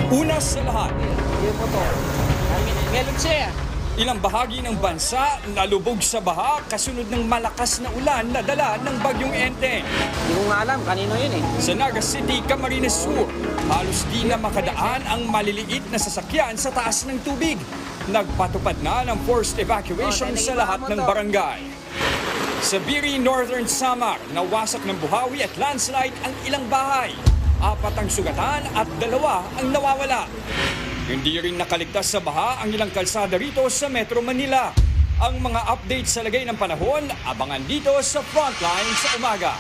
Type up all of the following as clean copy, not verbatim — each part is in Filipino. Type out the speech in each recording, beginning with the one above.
Una sa lahat, Yun po to. Melon siya. ilang bahagi ng bansa nalubog sa baha kasunod ng malakas na ulan na dala ng bagyong Enteng. Hindi ko nga alam kanino yun eh. Sa Naga City, Camarines Sur, halos di na makadaan ang maliliit na sasakyan sa taas ng tubig. Nagpatupad na ng forced evacuation sa lahat ng barangay. Sa Biri, Northern Samar, nawasak ng buhawi at landslide ang ilang bahay. 4 ang sugatan at 2 ang nawawala. Hindi rin nakaligtas sa baha ang ilang kalsada rito sa Metro Manila. Ang mga update sa lagay ng panahon, abangan dito sa Frontline sa umaga.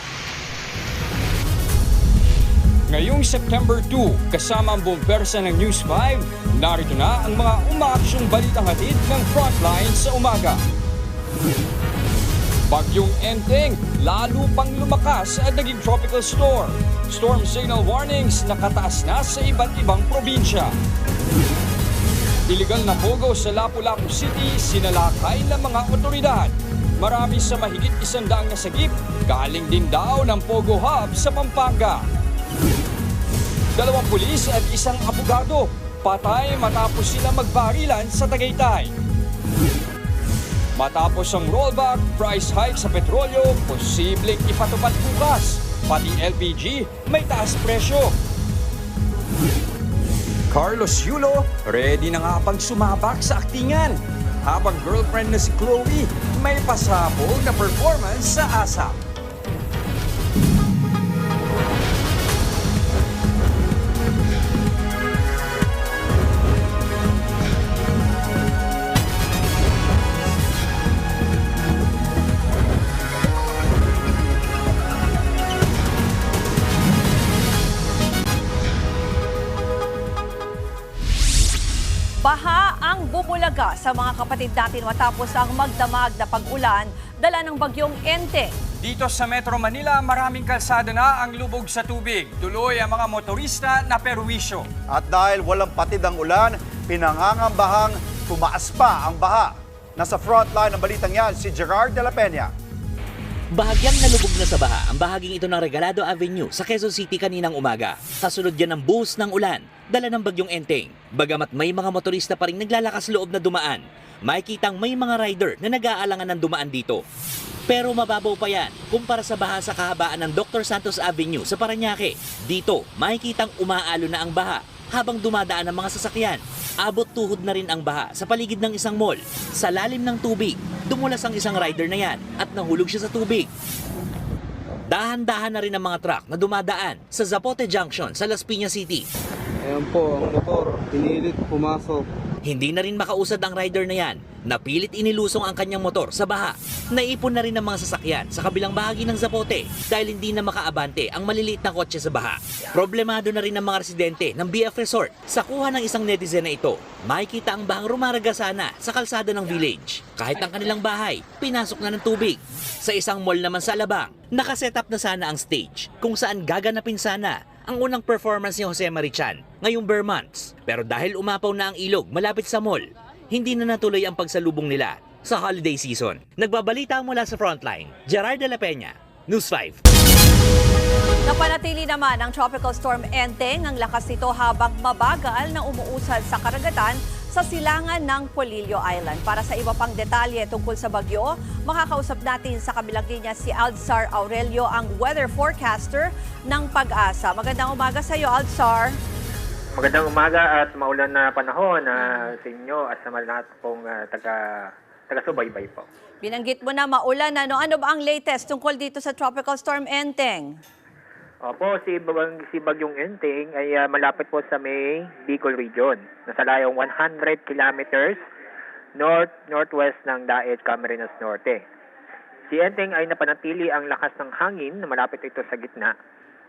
Ngayong September 2, kasama ang buong persa ng News 5, narito na ang mga umaaksyong balitang hatid ng Frontline sa umaga. Bagyong Enteng, lalo pang lumakas at naging tropical storm. Storm signal warnings nakataas na sa iba't ibang probinsya. Iligal na pogo sa Lapu-Lapu City, sinalakay ng mga otoridad. Marami sa mahigit 100 nasagip, galing din daw ng Pogo Hub sa Pampanga. 2 pulis at 1 abogado, patay matapos sila magbarilan sa Tagaytay. Matapos ang rollback, price hike sa petrolyo, posibleng ipatupad bukas. Pati LPG, may taas presyo. Carlos Yulo, ready na nga pang sumabak sa aktingan. Habang girlfriend na si Chloe, may pasabog na performance sa ASAP. Baha ang bumulaga sa mga kapatid natin matapos ang magdamag na pag-ulan dala ng bagyong Enteng. Dito sa Metro Manila, maraming kalsada na ang lubog sa tubig. Tuloy ang mga motorista na perwisyo. At dahil walang patid ang ulan, pinangangambahang tumaas pa ang baha. Nasa frontline ng balitang yan, si Gerard de la Peña. Bahagyang nalubog na sa baha ang bahaging ito ng Regalado Avenue sa Quezon City kaninang umaga. Kasunod yan ng buhos ng ulan, dala ng bagyong Enteng. Bagamat may mga motorista pa rin naglalakas loob na dumaan, makikitang may mga rider na nag-aalangan ng dumaan dito. Pero mababaw pa yan kumpara sa baha sa kahabaan ng Dr. Santos Avenue sa Parañaque. Dito, makikitang umaalo na ang baha habang dumadaan ang mga sasakyan. Abot tuhod na rin ang baha sa paligid ng isang mall. Sa lalim ng tubig, dumulas ang isang rider na yan at nahulog siya sa tubig. Dahan-dahan na rin ang mga truck na dumadaan sa Zapote Junction sa Las Piñas City. Ayan po, ang motor, pinilit pumasok. Hindi na rin makausad ang rider na yan. Napilit inilusong ang kanyang motor sa baha. Naipon na rin ang mga sasakyan sa kabilang bahagi ng Zapote dahil hindi na makaabante ang maliliit na kotse sa baha. Problemado na rin ang mga residente ng BF Resort. Sa kuha ng isang netizen na ito, makikita ang bahang rumaragasana sa kalsada ng village. Kahit ang kanilang bahay, pinasok na ng tubig. Sa isang mall naman sa Alabang, nakaset up na sana ang stage kung saan gaganapin sana ang unang performance ni Jose Marichan ngayong bare months. Pero dahil umapaw na ang ilog malapit sa mall, hindi na natuloy ang pagsalubong nila sa holiday season. Nagbabalita mula sa Frontline, Gerard de la Peña, News 5. Napanatili naman ang Tropical Storm Enteng ang lakas nito habang mabagal na umuusad sa karagatan sa silangan ng Polillo Island. Para sa iba pang detalye tungkol sa bagyo, makakausap natin sa kabilang linya si Aldzar Aurelio, ang weather forecaster ng Pag-asa. Magandang umaga sa iyo, Aldzar. Magandang umaga at maulan na panahon sa inyo at sa lahat pong taga-subaybay po. Binanggit mo na maulan. Ano ba ang latest tungkol dito sa Tropical Storm Enteng? Opo, si Bagyong Enteng ay malapit po sa may Bicol Region. Nasa layong 100 kilometers northwest ng Daet, Camarines Norte. Si Enteng ay napanatili ang lakas ng hangin na malapit ito sa gitna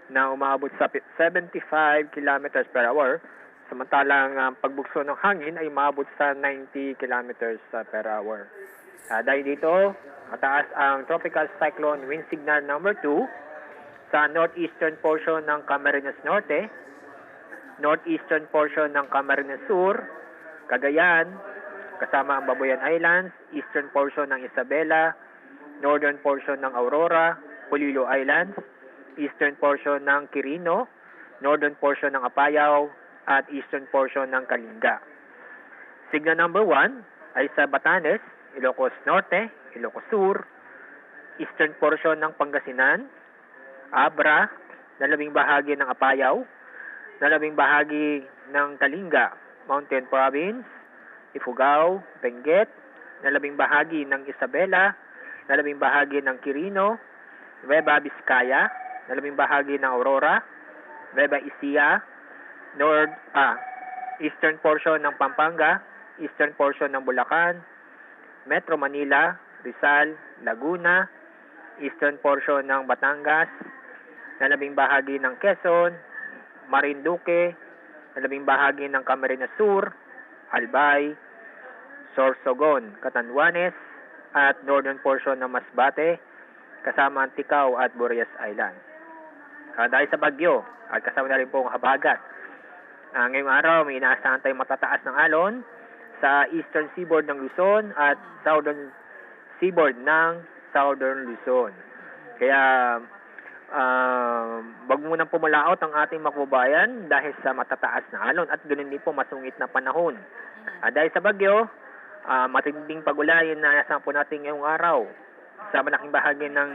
na umaabot sa 75 kilometers per hour. Samantalang ang pagbugso ng hangin ay umaabot sa 90 kilometers per hour. Dahil dito, mataas ang Tropical Cyclone Wind Signal number 2 sa northeastern portion ng Camarines Norte, northeastern portion ng Camarines Sur, Cagayan, kasama ang Babuyan Islands, eastern portion ng Isabela, northern portion ng Aurora, Polillo Islands, eastern portion ng Quirino, northern portion ng Apayao, at eastern portion ng Kalinga. Signal number 1 ay sa Batanes, Ilocos Norte, Ilocos Sur, eastern portion ng Pangasinan, Abra, nalabing bahagi ng Apayao, nalabing bahagi ng Kalinga, Mountain Province, Ifugao, Benguet, nalabing bahagi ng Isabela, nalabing bahagi ng Quirino, Nueva Vizcaya, nalabing bahagi ng Aurora, Nueva Ecija, eastern portion ng Pampanga, eastern portion ng Bulacan, Metro Manila, Rizal, Laguna, eastern portion ng Batangas, nalabing bahagi ng Quezon, Marinduque, nalabing bahagi ng Camarines Sur, Albay, Sorsogon, Catanduanes, at northern portion ng Masbate, kasama ang Ticao at Burias Island. Dahil sa bagyo, at kasama na rin po ang habagat. Ngayong araw, may inaasahan tayong matataas ng alon sa eastern seaboard ng Luzon at southern seaboard ng southern Luzon. Kaya, wag munang pumalaot ang ating makbabayan dahil sa matataas na alon at ganoon din po masungit na panahon. Dahil sa bagyo, matinding pag-ulan na nasa po natin ngayong araw sa malaking bahagi ng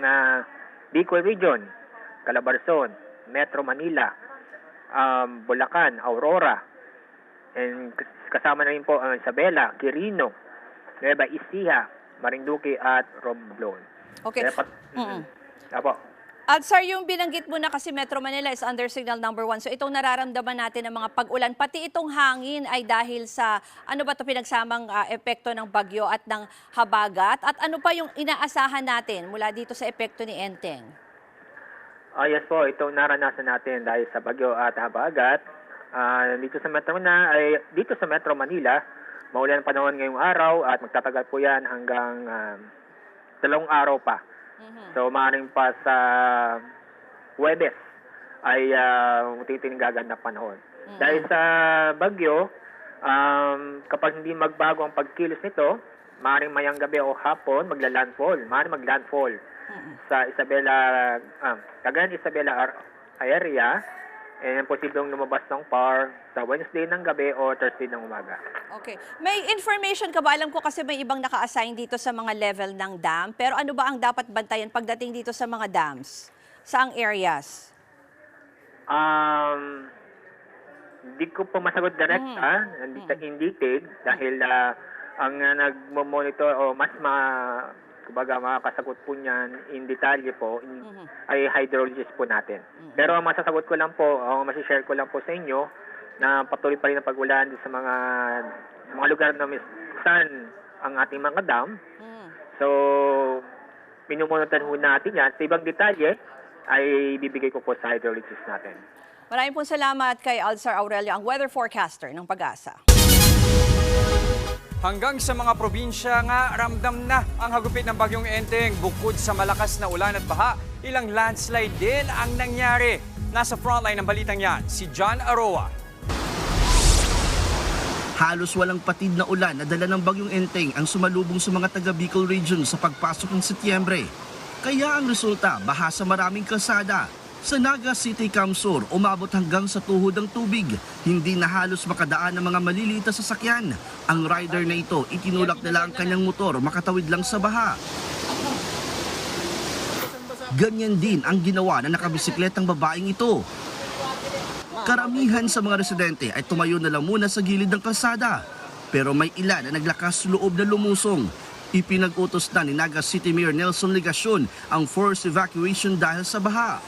Bicol Region, Calabarzon, Metro Manila, Bulacan, Aurora, and kasama na rin po ang Isabela, Quirino, Nueva Ecija, Marinduque at Romblon. Okay. Apo. At sir, yung binanggit mo na kasi Metro Manila is under signal number 1. So itong nararamdaman natin ng mga pag-ulan, pati itong hangin ay dahil sa ano ba ito pinagsamang epekto ng bagyo at ng habagat? At ano pa yung inaasahan natin mula dito sa epekto ni Enteng? Yes po, itong naranasan natin dahil sa bagyo at habagat. Dito sa Metro Manila, maulan panahon ngayong araw at magtatagal po yan hanggang 2 araw pa. So, maaaring pa sa Huwebes ay titining gaganda panahon. Dahil sa bagyo, kapag hindi magbago ang pagkilos nito, maaaring mayang gabi o hapon maaaring maglandfall sa Isabela, Cagayan Isabela area, and posibleng lumabas ng PAR sa Wednesday ng gabi o Thursday ng umaga. Okay. May information ka ba? Alam ko kasi may ibang naka-assign dito sa mga level ng dam. Pero ano ba ang dapat bantayan pagdating dito sa mga dams? Saang areas? Hindi ko po masagot direct in detail dahil ang nagmo-monitor o mas makakasagot po niyan in detalye po ay hydrologist po natin. Pero ang masasagot ko lang po, o masishare ko lang po sa inyo na patuloy pa rin ang pag-ulan sa mga lugar na saan ang ating mga dam. So, minumonitor ho natin yan. Sa ibang detalye ay bibigay ko po sa hydrologist natin. Maraming pong salamat kay Alzar Aurelio, ang weather forecaster ng Pag-asa. Hanggang sa mga probinsya nga, ramdam na ang hagupit ng bagyong Enteng. Bukod sa malakas na ulan at baha, ilang landslide din ang nangyari. Nasa frontline ng balitang yan, si John Aroa. Halos walang patid na ulan na dala ng bagyong Enteng ang sumalubong sa mga taga Bicol Region sa pagpasok ng Setyembre. Kaya ang resulta, baha sa maraming kalsada. Sa Naga City, Camsur, umabot hanggang sa tuhod ang tubig. Hindi na halos makadaan ng mga maliliit na sasakyan. Ang rider na ito, itinulak nila ang kanyang motor, makatawid lang sa baha. Ganyan din ang ginawa na nakabisikletang babaeng ito. Karamihan sa mga residente ay tumayo na lang muna sa gilid ng kalsada. Pero may ilan na naglakas loob na lumusong. Ipinag-utos na ni Naga City Mayor Nelson Legacion ang forced evacuation dahil sa baha.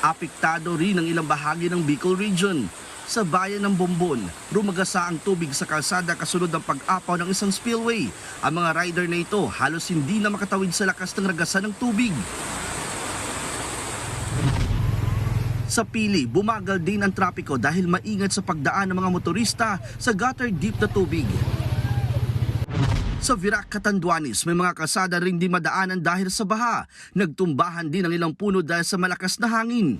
Apektado rin ang ilang bahagi ng Bicol Region. Sa bayan ng Bombon, rumagasa ang tubig sa kalsada kasunod ng pag-apaw ng isang spillway. Ang mga rider na ito halos hindi na makatawid sa lakas ng ragasan ng tubig. Sa Pili, bumagal din ang trapiko dahil maingat sa pagdaan ng mga motorista sa gutter deep na tubig. Sa Virac, Catanduanes, may mga kalsada rin di madaanan dahil sa baha. Nagtumbahan din ang ilang puno dahil sa malakas na hangin.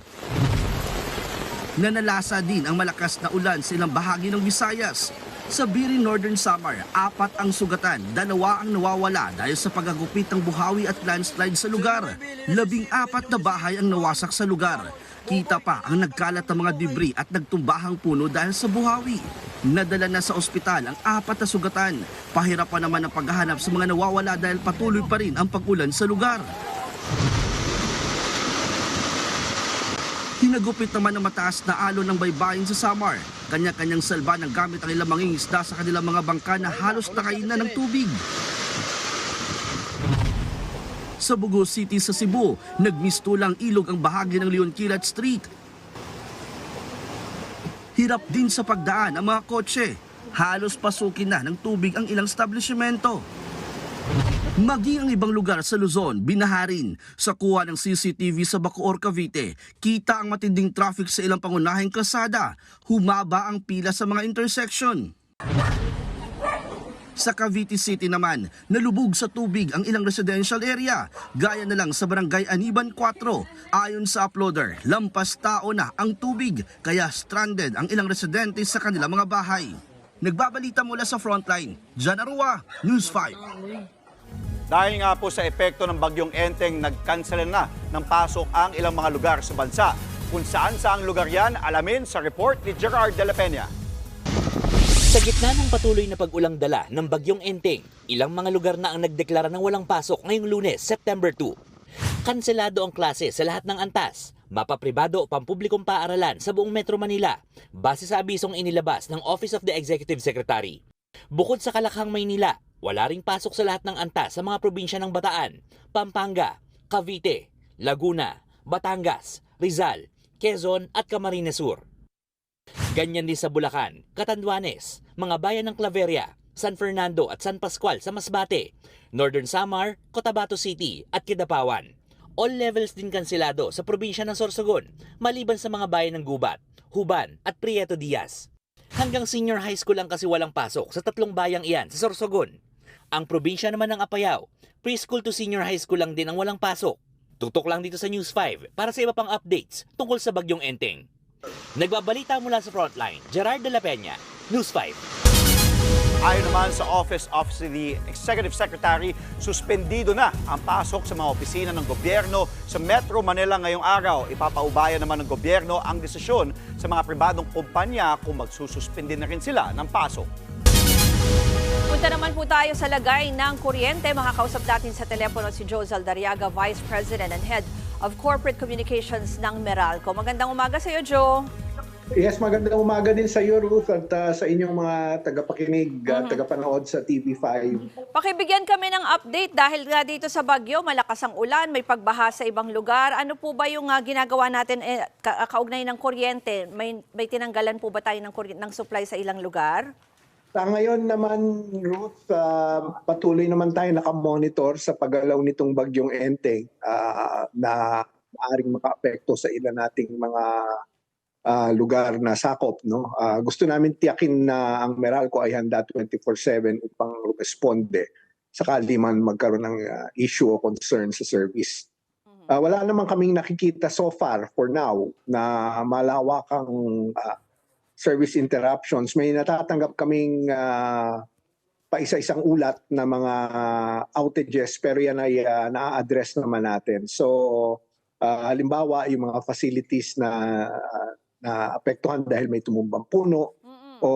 Nanalasa din ang malakas na ulan sa ilang bahagi ng Visayas. Sa Biri Northern Samar, 4 ang sugatan, 2 ang nawawala dahil sa pagagupit ng buhawi at landslide sa lugar. 14 na bahay ang nawasak sa lugar. Kita pa ang nagkalat ng mga debris at nagtumbahang puno dahil sa buhawi. Nadala na sa ospital ang 4 na sugatan. Pahirapan naman ang paghahanap sa mga nawawala dahil patuloy pa rin ang pag-ulan sa lugar. Hinagupit naman ng mataas na alon ng baybayin sa Samar. Kanya-kanyang salba ng gamit ang ilang mangingisda sa kanilang mga bangka na halos nakain na ng tubig. Sa Bugo City sa Cebu, nagmistulang ilog ang bahagi ng Leon Kilat Street. Hirap din sa pagdaan ang mga kotse. Halos pasukin na ng tubig ang ilang establishmento. Maging ang ibang lugar sa Luzon, binaharin. Sa kuha ng CCTV sa Bacoor, Cavite, kita ang matinding traffic sa ilang pangunahing kalsada. Humaba ang pila sa mga intersection. Sa Cavite City naman, nalubog sa tubig ang ilang residential area. Gaya na lang sa Barangay Aniban 4. Ayon sa uploader, lampas tao na ang tubig, kaya stranded ang ilang residente sa kanilang mga bahay. Nagbabalita mula sa Frontline, Jan Arua, News 5. Dahil nga po sa epekto ng bagyong Enteng, nagkansela na ng pasok ang ilang mga lugar sa bansa. Kung saan-saang lugar yan, alamin sa report ni Gerard de la Peña. Sa gitna ng patuloy na pag-ulang dala ng bagyong Enteng, ilang mga lugar na ang nagdeklara ng walang pasok ngayong Lunes, September 2. Kanselado ang klase sa lahat ng antas, mapapribado o pampublikong paaralan sa buong Metro Manila, base sa abisong inilabas ng Office of the Executive Secretary. Bukod sa Kalakhang, Maynila, wala ring pasok sa lahat ng antas sa mga probinsya ng Bataan, Pampanga, Cavite, Laguna, Batangas, Rizal, Quezon at Camarines Sur. Ganyan din sa Bulacan, Catanduanes, mga bayan ng Claveria, San Fernando at San Pascual sa Masbate, Northern Samar, Cotabato City at Kidapawan. All levels din kanselado sa probinsya ng Sorsogon, maliban sa mga bayan ng Gubat, Huban at Prieto Diaz. Hanggang senior high school lang kasi walang pasok sa 3 bayang iyan sa Sorsogon. Ang probinsya naman ng Apayao, preschool to senior high school lang din ang walang pasok. Tutok lang dito sa News 5 para sa iba pang updates tungkol sa bagyong Enteng. Nagbabalita mula sa Frontline, Gerard de la Peña, News 5. Ayon naman sa Office of the Executive Secretary, suspendido na ang pasok sa mga opisina ng gobyerno sa Metro Manila ngayong araw. Ipapaubaya naman ng gobyerno ang desisyon sa mga pribadong kumpanya kung magsususpindi na rin sila ng pasok. Punta naman po tayo sa lagay ng kuryente. Makakausap natin sa telepono si Joe Zaldariaga, Vice President and Head of Corporate Communications ng Meralco. Magandang umaga sa iyo, Joe. Yes, magandang umaga din sa iyo, Ruth, at sa inyong mga tagapakinig, tagapanood sa TV5. Pakibigyan kami ng update dahil nga dito sa bagyo, malakas ang ulan, may pagbaha sa ibang lugar. Ano po ba yung ginagawa natin kaugnay ng kuryente? May tinanggalan po ba tayo ng supply sa ilang lugar? Ngayon naman, Ruth, patuloy naman tayo nakamonitor sa paggalaw nitong bagyong Enteng na maaaring makaapekto sa ilan nating mga lugar na sakop. No? Gusto namin tiyakin na ang Meralco ay handa 24/7 upang responde sakali man magkaroon ng issue o concern sa service. Wala naman kaming nakikita so far for now na malawakang service interruptions. May natatanggap kaming paisa-isang ulat na mga outages pero yan ay na-address naman natin. So halimbawa yung mga facilities na naapektuhan dahil may tumumbang puno o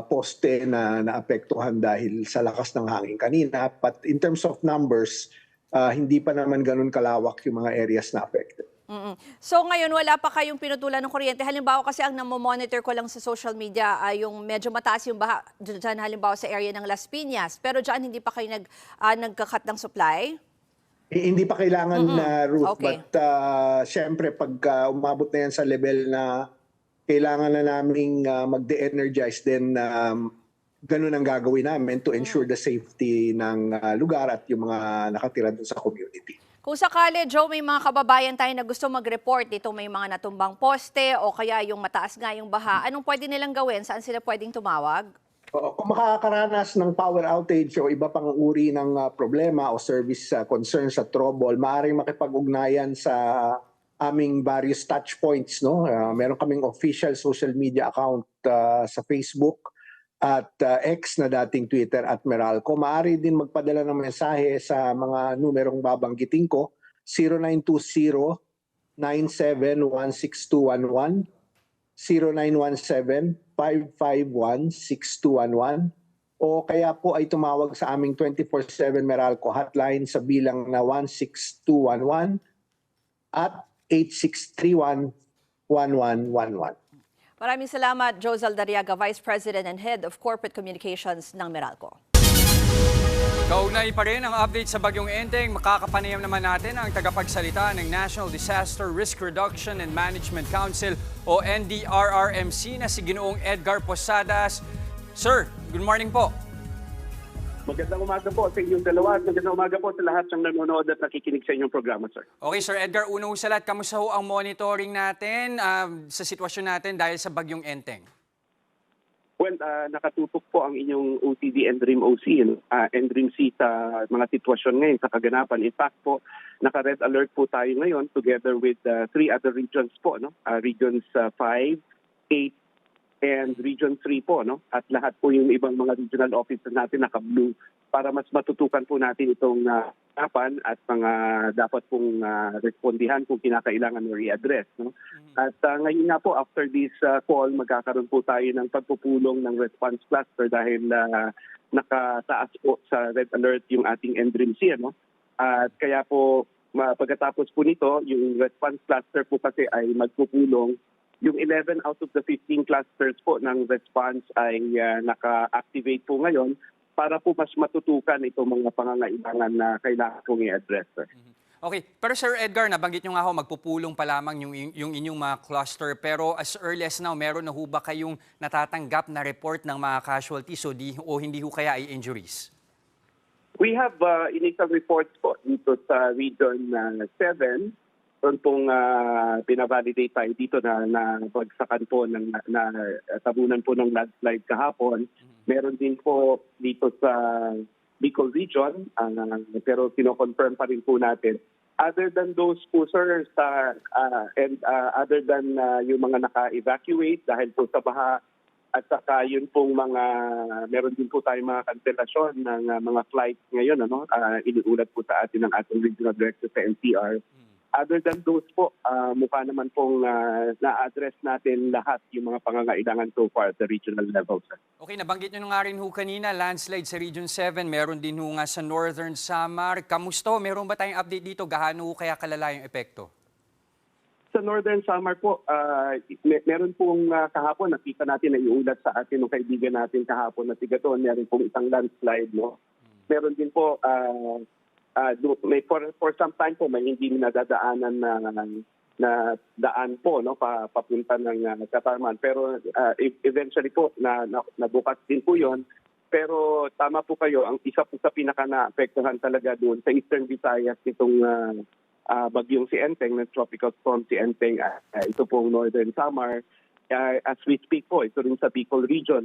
poste na naapektuhan dahil sa lakas ng hangin kanina. But in terms of numbers, hindi pa naman ganun kalawak yung mga areas na affected. So ngayon wala pa kayong pinutulan ng kuryente. Halimbawa kasi ang namomonitor ko lang sa social media ay yung medyo mataas yung baha dyan halimbawa sa area ng Las Piñas. Pero dyan hindi pa kayo nagkakat ng supply? Hindi pa kailangan na Ruth. Okay. But syempre pag umabot na yan sa level na kailangan na naming mag-de-energize, then ganun ang gagawin namin to ensure the safety ng lugar at yung mga nakatira doon sa community. Kung sakali, Joe, may mga kababayan tayo na gusto mag-report dito, may mga natumbang poste o kaya yung mataas nga yung baha, anong pwede nilang gawin? Saan sila pwedeng tumawag? Kung makakaranas ng power outage o iba pang uri ng problema o service concerns sa trouble, maaaring makipag-ugnayan sa aming various touch points. No? Meron kaming official social media account sa Facebook at X na dating Twitter at Meralco. Maaari din magpadala ng mensahe sa mga numerong babanggitin ko, 0920-9716-211, 0917-551-6211, o kaya po ay tumawag sa aming 24/7 Meralco hotline sa bilang na 16211 at 8631-1111. Maraming salamat, Joe Zaldariaga, Vice President and Head of Corporate Communications ng Meralco. Kaunay pa rin ang update sa Bagyong Enteng. Makakapanayam naman natin ang tagapagsalita ng National Disaster Risk Reduction and Management Council o NDRRMC na si Ginoong Edgar Posadas. Sir, good morning po. Magandang umaga po sa inyong dalawa at magandang umaga po sa lahat ng nanonood at nakikinig sa inyong programa, sir. Okay, Sir Edgar, una sa lahat, kamusta ho ang monitoring natin sa sitwasyon natin dahil sa Bagyong Enteng? Well, nakatutok po ang inyong OTD and Dream OC, and Dream C sa mga sitwasyon ngayon sa kaganapan. In fact po, naka-red alert po tayo ngayon together with 3 other regions po, no? Regions 5, 8, and Region 3 po, no? At lahat po yung ibang mga regional offices natin naka-blue para mas matutukan po natin itong harapan at mga dapat pong respondihan kung kinakailangan o i-address, no? At ngayon nga po, after this call, magkakaroon po tayo ng pagpupulong ng response cluster dahil nakataas po sa red alert yung ating NDRIMC, no? At kaya po, pagkatapos po nito, yung response cluster po kasi ay magpupulong. Yung 11 out of the 15 clusters po ng response ay naka-activate po ngayon para po mas matutukan itong mga pangangailangan na kailangan pong i-address. Okay, pero Sir Edgar, nabanggit nyo nga ho, magpupulong pa lamang yung inyong mga cluster. Pero as early as now, meron na ho ba kayong natatanggap na report ng mga casualties o hindi ho kaya ay injuries? We have initial reports po dito sa Region 7. Doon pong pinavalidate tayo dito na bagsakan po, na tabunan po ng landslide kahapon. Meron din po dito sa Bicol Region, pero kino-confirm pa rin po natin. Other than those po, sir, other than yung mga naka-evacuate dahil po sa baha, at saka yun pong meron din po tayong mga kanselasyon ng mga flights ngayon, iniulat po sa atin ng ating regional director sa NCR. Other than those po, mukha naman pong na-address natin lahat yung mga pangangailangan so far at the regional level, sir. Okay, nabanggit nyo nga rin ho kanina, landslide sa Region 7, meron din ho nga sa Northern Samar. Kamusta ho? Meron ba tayong update dito? Gaano ho kaya kalala yung epekto? Sa Northern Samar po, meron pong kahapon, nakita natin na iulat sa atin ng kaibigan natin kahapon na tiga doon, meron pong isang landslide, no? Meron din po, for some time po may hindi nadadaanan na daan po, no, papunta ng Katarman, pero eventually po nabukas din po 'yon. Pero tama po kayo, ang isa po sa pinaka naapektuhan talaga doon sa Eastern Visayas itong bagyong si Enteng, na tropical storm si Enteng, ito pong Northern Samar. As we speak po, ito rin sa Bicol Region,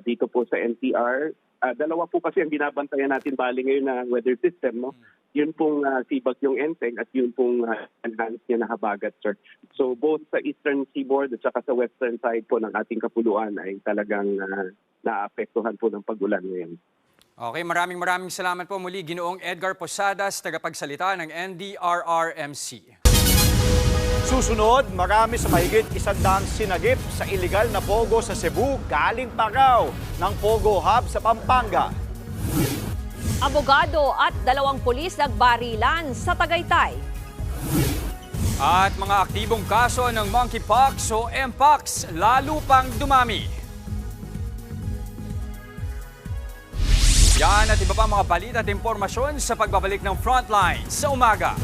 dito po sa NCR. Dalawa po kasi ang binabantayan natin bali ngayon na weather system, no? Yun pong si Bagyong Enteng at yun pong enhanced niya na habagat, sir. So both sa eastern seaboard at saka sa western side po ng ating kapuluan ay talagang naapektuhan po ng pag-ulan ngayon. Okay, maraming salamat po muli, Ginoong Edgar Posadas, tagapagsalita ng NDRRMC. Susunod, marami sa mahigit 100 sinagip sa iligal na pogo sa Cebu galing pa raw ng Pogo Hub sa Pampanga. Abogado at 2 pulis nagbarilan sa Tagaytay. At mga aktibong kaso ng monkeypox o mpox lalo pang dumami. Yan at iba pa mga balita at impormasyon sa pagbabalik ng Frontline sa umaga.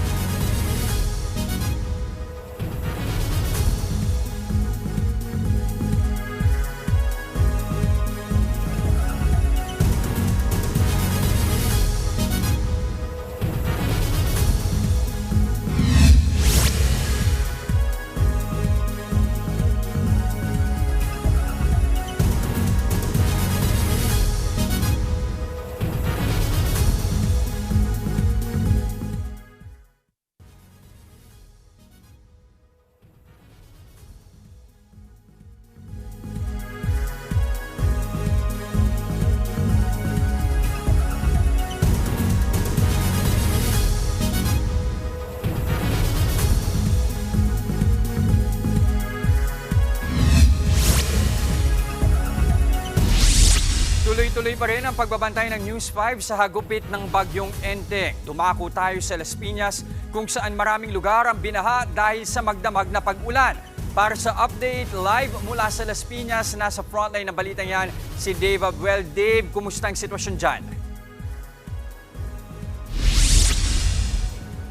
Tuloy-tuloy pa rin ang pagbabantay ng News 5 sa hagupit ng bagyong Enteng. Dumako tayo sa Las Piñas kung saan maraming lugar ang binaha dahil sa magdamag na pag-ulan. Para sa update live mula sa Las Piñas, nasa frontline ng balitang yan si Dave Abuel. Dave, kumusta ang sitwasyon dyan?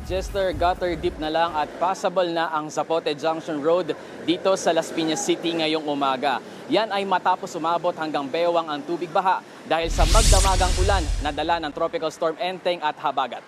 Jester, gutter deep na lang at passable na ang Zapote Junction Road dito sa Las Piñas City ngayong umaga. Yan ay matapos umabot hanggang bewang ang tubig baha dahil sa magdamagang ulan na dala ng Tropical Storm Enteng at Habagat.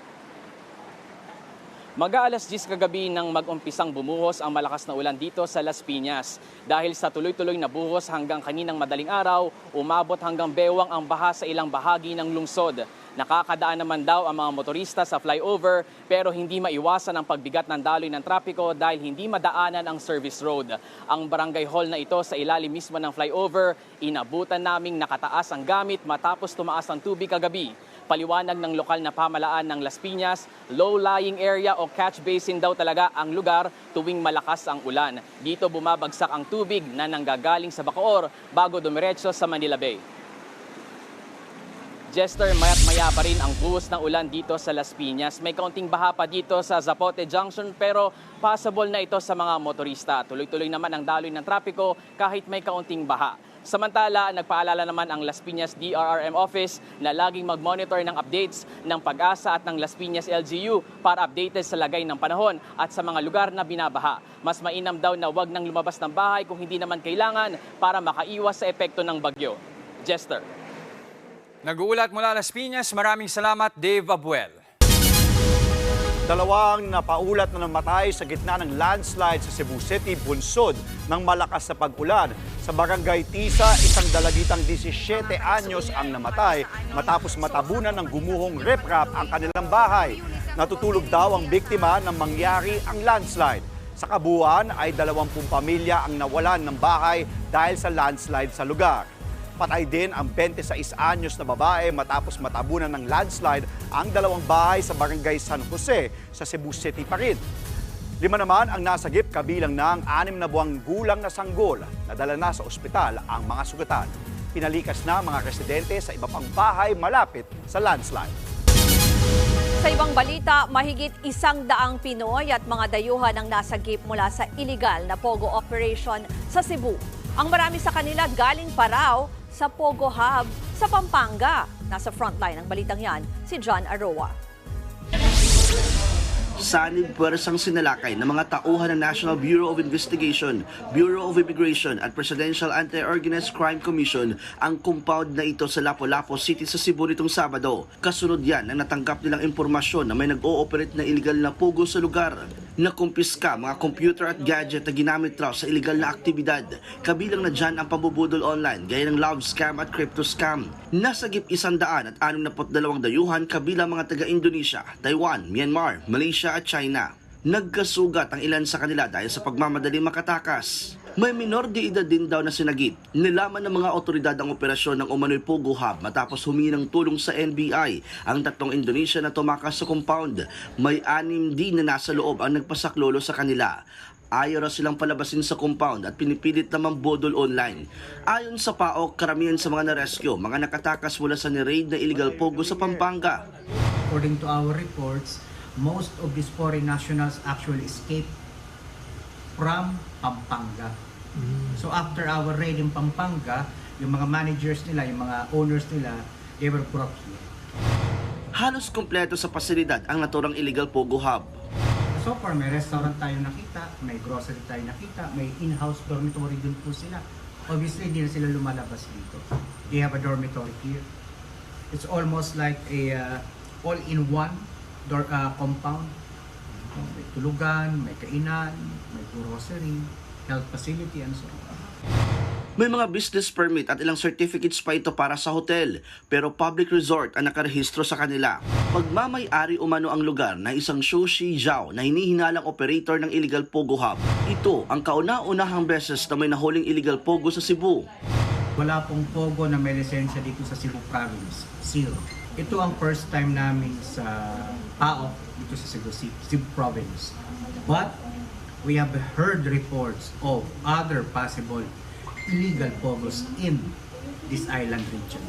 Mag-aalas 10 kagabi nang mag-umpisang bumuhos ang malakas na ulan dito sa Las Piñas. Dahil sa tuloy-tuloy na buhos hanggang kaninang madaling araw, umabot hanggang bewang ang baha sa ilang bahagi ng lungsod. Nakakadaan naman daw ang mga motorista sa flyover pero hindi maiwasan ang pagbigat ng daloy ng trapiko dahil hindi madaanan ang service road. Ang barangay hall na ito sa ilalim mismo ng flyover, inabutan naming nakataas ang gamit matapos tumaas ang tubig kagabi. Paliwanag ng lokal na pamalaan ng Las Piñas, low-lying area o catch basin daw talaga ang lugar tuwing malakas ang ulan. Dito bumabagsak ang tubig na nanggagaling sa Bacoor bago dumiretso sa Manila Bay. Jester, maya't-maya pa rin ang buhos ng ulan dito sa Las Piñas. May kaunting baha pa dito sa Zapote Junction pero possible na ito sa mga motorista. Tuloy-tuloy naman ang daloy ng trapiko kahit may kaunting baha. Samantala, nagpaalala naman ang Las Piñas DRRM office na laging mag-monitor ng updates ng Pag-asa at ng Las Piñas LGU para updated sa lagay ng panahon at sa mga lugar na binabaha. Mas mainam daw na wag nang lumabas ng bahay kung hindi naman kailangan para makaiwas sa epekto ng bagyo. Jester. Nag-uulat mula Las Piñas, maraming salamat Dave Abuel. Dalawang napaulat na namatay sa gitna ng landslide sa Cebu City, bunsod ng malakas na pag-ulan. Sa Barangay Tisa, isang dalagitang 17 anyos ang namatay matapos matabunan ng gumuhong riprap ang kanilang bahay. Natutulog daw ang biktima nang mangyari ang landslide. Sa kabuuan ay 20 pamilya ang nawalan ng bahay dahil sa landslide sa lugar. Patay din ang 26 anyos na babae matapos matabunan ng landslide ang dalawang bahay sa Barangay San Jose sa Cebu City pa rin. 5 naman ang nasagip kabilang ng 6 na buwang gulang na sanggol. Nadala na sa ospital ang mga sugatan. Pinalikas na mga residente sa iba pang bahay malapit sa landslide. Sa ibang balita, mahigit 100 Pinoy at mga dayuhan ang nasagip mula sa illegal na Pogo operation sa Cebu. Ang marami sa kanila galing pa raw sa Pogo Hub sa Pampanga. Nasa frontline ng balitang yan, si John Aroa. Sanib puwersang sinalakay ng mga tauhan ng National Bureau of Investigation, Bureau of Immigration at Presidential Anti-Organized Crime Commission ang compound na ito sa Lapu-Lapu City sa Cebu nitong Sabado. Kasunod yan ang natanggap nilang impormasyon na may nag-o-operate na illegal na pogo sa lugar. Nakumpiska mga computer at gadget na ginamit raw sa illegal na aktibidad. Kabilang na dyan ang pabubudol online gaya ng love scam at crypto scam. Nasagip 162 dayuhan kabilang mga taga-Indonesia, Taiwan, Myanmar, Malaysia at China. Nagkasugat ang ilan sa kanila dahil sa pagmamadaling makatakas. May minor de edad din daw na sinagip. Nilaman ng mga otoridad ang operasyon ng umano'y Pogo Hub matapos humingi ng tulong sa NBI. Ang 3 Indonesia na tumakas sa compound. May 6 din na nasa loob ang nagpasaklolo sa kanila. Ayaw raw silang palabasin sa compound at pinipilit naman bodol online. Ayon sa PAOK, karamihan sa mga na-rescue, mga nakatakas mula sa ni-raid na illegal Pogo sa Pampanga. According to our reports, most of these foreign nationals actually escaped from Pampanga. So after our raid in Pampanga, yung mga managers nila, yung mga owners nila, they were brought here. Halos kompleto sa pasilidad ang naturang illegal Pogo Hub. So far, may restaurant tayo nakita, may grocery tayo nakita, may in-house dormitory din po sila. Obviously, hindi na sila lumalabas dito. They have a dormitory here. It's almost like a all-in-one compound. May tulugan, may kainan, may grocery, health facility, and so on. May mga business permit at ilang certificates pa ito para sa hotel, pero public resort ang nakarehistro sa kanila. Pagmamay-ari umano ang lugar na isang Xu Shijiao na hinihinalang operator ng illegal Pogo Hub. Ito ang kauna-unahang beses na may nahuling illegal Pogo sa Cebu. Wala pong Pogo na may lisensya dito sa Cebu Province. Zero. Ito ang first time namin sa PAOK dito sa Cebu Province. But we have heard reports of other possible illegal Pogos in this island region.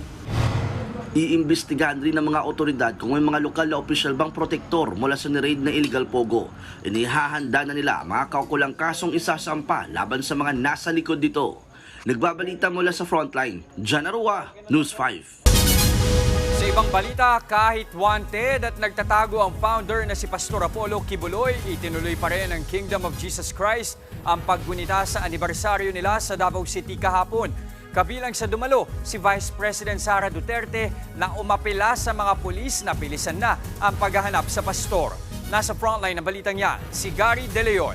Iimbestigahan rin ng mga otoridad kung may mga lokal na opisyal bang protektor mula sa niraid na illegal pogo. Inihahanda na nila mga kaukulang kasong isasampa laban sa mga nasa likod dito. Nagbabalita mula sa Frontline, John Arua, News 5. Sa ibang balita, kahit wanted at nagtatago ang founder na si Pastor Apollo Kibuloy, itinuloy pa rin ng Kingdom of Jesus Christ ang paggunita sa anibersaryo nila sa Davao City kahapon. Kabilang sa dumalo, si Vice President Sara Duterte na umapila sa mga pulis na pilisan na ang paghahanap sa pastor. Nasa frontline ng balitang yan, si Gary De Leon.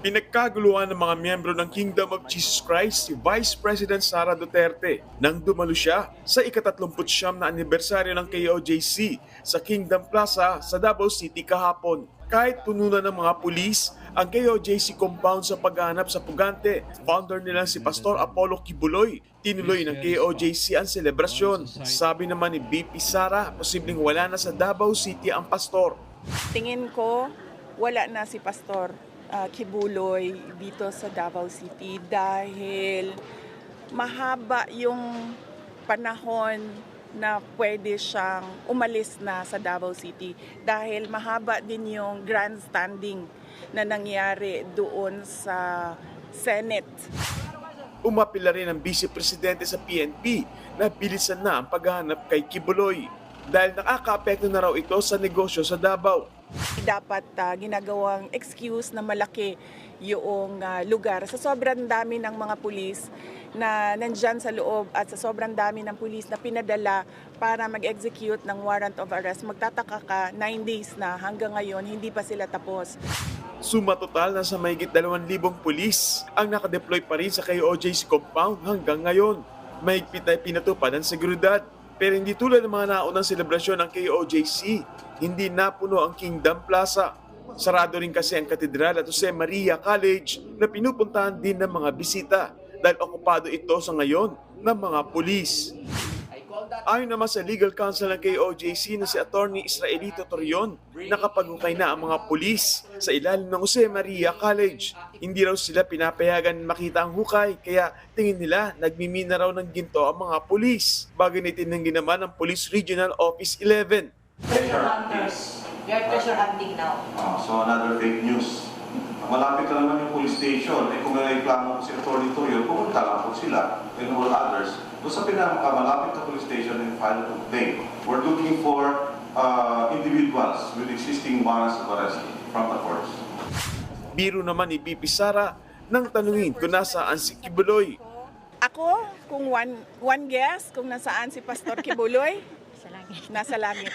Pinagkaguluhan ng mga miyembro ng Kingdom of Jesus Christ si Vice President Sara Duterte nang dumalo siya sa ika-39 na anibersaryo ng KOJC sa Kingdom Plaza sa Davao City kahapon. Kahit puno na ng mga pulis ang KOJC compound sa paghahanap sa pugante, founder nila si Pastor Apollo Kibuloy, tinuloy ng KOJC ang selebrasyon. Sabi naman ni BP Sara, posibleng wala na sa Davao City ang pastor. Tingin ko, wala na si Pastor Kibuloy dito sa Davao City dahil mahaba yung panahon na pwede siyang umalis na sa Davao City dahil mahaba din yung grandstanding na nangyari doon sa Senate. Umapila rin ang Vice Presidente sa PNP na bilisan na ang paghahanap kay Kibuloy dahil nakaka-apekto na raw ito sa negosyo sa Davao. Dapat ginagawang excuse na malaki yung lugar sa sobrang dami ng mga pulis na nandyan sa loob at sa sobrang dami ng pulis na pinadala para mag-execute ng warrant of arrest. Magtataka ka, 9 days na hanggang ngayon, hindi pa sila tapos. Suma total na sa mahigit 2,000 pulis ang nakadeploy pa rin sa KOJC compound hanggang ngayon. Mahigpit na pinatupad ang seguridad. Pero hindi tulad ng mga naunang selebrasyon ng KOJC, hindi napuno ang Kingdom Plaza. Sarado rin kasi ang Katedral at Jose Maria College na pinupuntahan din ng mga bisita dahil okupado ito sa ngayon ng mga pulis. Ayon naman sa legal counsel ng KOJC na si Attorney Israelito Torion, nakapag-ukay na ang mga pulis sa ilalim ng Jose Maria College. Hindi raw sila pinapayagan makita ang hukay, kaya tingin nila nagmimina raw ng ginto ang mga pulis. Bagay na itinanggi naman ng Police Regional Office 11. We are treasure hunting now. So another fake news. Malapit na naman yung police station. Kung may reklamo si Atty. Torion, pumunta lang po sila and all others. Doon sa pinakamalapit na police station and file a complaint. We're looking for individuals with existing warrants of arrest from the courts. Biro naman ni BP Sara nang tanungin kung nasaan si Kibuloy. Ako, kung one guess kung nasaan si Pastor Kibuloy, nasa langit.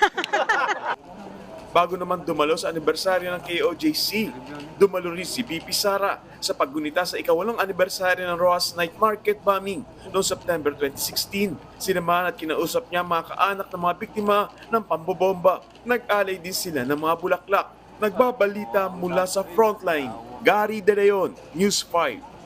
Bago naman dumalo sa anibersaryo ng KOJC, dumalo rin si BP Sara sa paggunita sa ika-8 anibersaryo ng Rojas Night Market bombing noong September 2016. Sinamahan at kinausap niya mga kaanak ng mga biktima ng pambobomba. Nag-alay din sila ng mga bulaklak. Nagbabalita mula sa Frontline, Gary De Leon, News 5.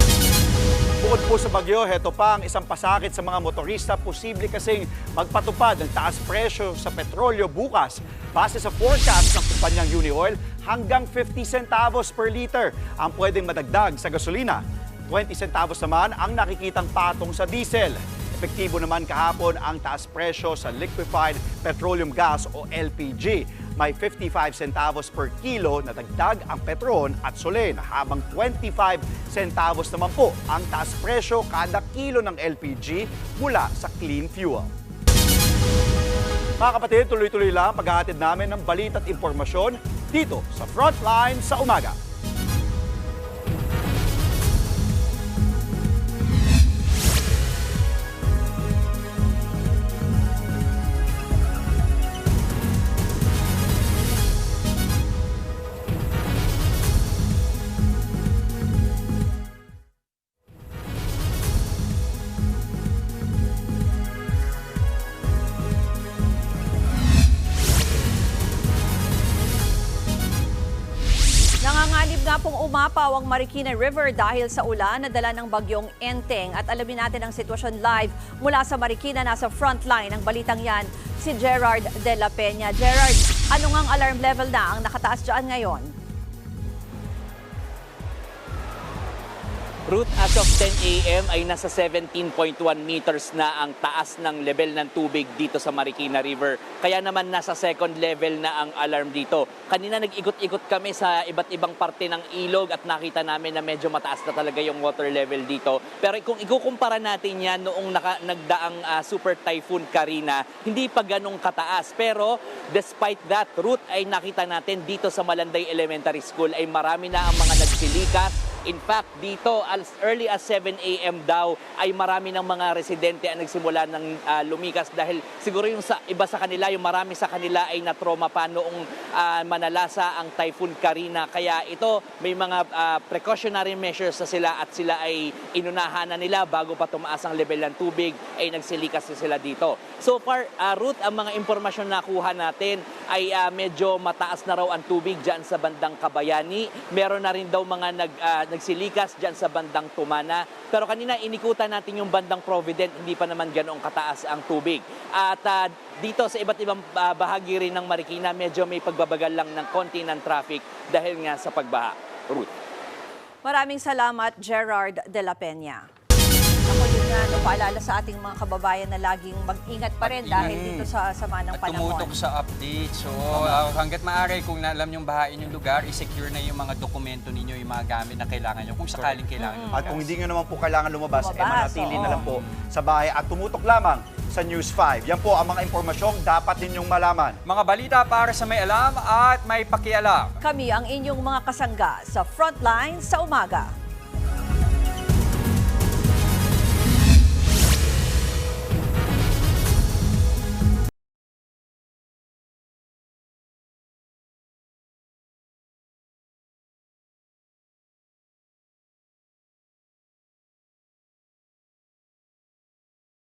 Bukod po sa bagyo, heto pa ang isang pasakit sa mga motorista. Posible kasing magpatupad ng taas presyo sa petrolyo bukas. Base sa forecast ng kumpanyang Unioil, hanggang 50 centavos per liter ang pwedeng madagdag sa gasolina. 20 centavos naman ang nakikitang patong sa diesel. Epektibo naman kahapon ang taas presyo sa liquefied petroleum gas o LPG. May 55 centavos per kilo na dagdag ang Petron at Solen, habang 25 centavos naman po ang taas presyo kada kilo ng LPG mula sa clean fuel. Mga kapatid, tuloy-tuloy lang paghahatid namin ng balita at impormasyon dito sa Frontline sa umaga. Nanganganib nga pong umapaw ang Marikina River dahil sa ulan na dala ng bagyong Enteng. At alamin natin ang sitwasyon live mula sa Marikina. Nasa frontline ng balitang yan, si Gerard De La Peña. Gerard, ano ngang alarm level na ang nakataas dyan ngayon? Ruth, as of 10 a.m. ay nasa 17.1 meters na ang taas ng level ng tubig dito sa Marikina River. Kaya naman nasa second level na ang alarm dito. Kanina nag-ikot-ikot kami sa iba't ibang parte ng ilog at nakita namin na medyo mataas na talaga yung water level dito. Pero kung ikukumpara natin yan noong nagdaang Super Typhoon Karina, hindi pa ganong kataas. Pero despite that, Ruth, ay nakita natin dito sa Malanday Elementary School ay marami na ang mga nagsilikas. In fact, dito as early as 7 a.m. daw ay marami ng mga residente ang nagsimula ng lumikas dahil siguro yung iba sa kanila, yung marami sa kanila ay na-trauma pa noong manalasa ang Typhoon Karina. Kaya ito, may mga precautionary measures na sila at sila ay inunahan na nila bago pa tumaas ang level ng tubig ay nagsilikas na sila dito. So far, Ruth, ang mga impormasyon na nakuha natin ay medyo mataas na raw ang tubig dyan sa bandang Kabayani. Meron na rin daw mga nagsilikas dyan sa bandang Tumana. Pero kanina inikutan natin yung bandang Provident, hindi pa naman ganoong kataas ang tubig. At dito sa iba't ibang bahagi rin ng Marikina, medyo may pagbabagal lang ng konti ng traffic dahil nga sa pagbaha. Ruth. Maraming salamat, Gerard de la Peña. Ako din nga, paalala sa ating mga kababayan na laging mag-ingat pa rin dahil dito sa sama ng panahon. Tumutok sa update. So hanggat maaari, kung alam niyong bahain yung lugar, i-secure na yung mga dokumento ninyo, yung mga gamit na kailangan nyo, kung sakaling kailangan nyo. At kung hindi nyo naman po kailangan lumabas, manatili na lang po sa bahay at tumutok lamang sa News 5. Yan po ang mga impormasyong dapat ninyong malaman. Mga balita para sa may alam at may pakialam. Kami ang inyong mga kasangga sa Frontline sa umaga.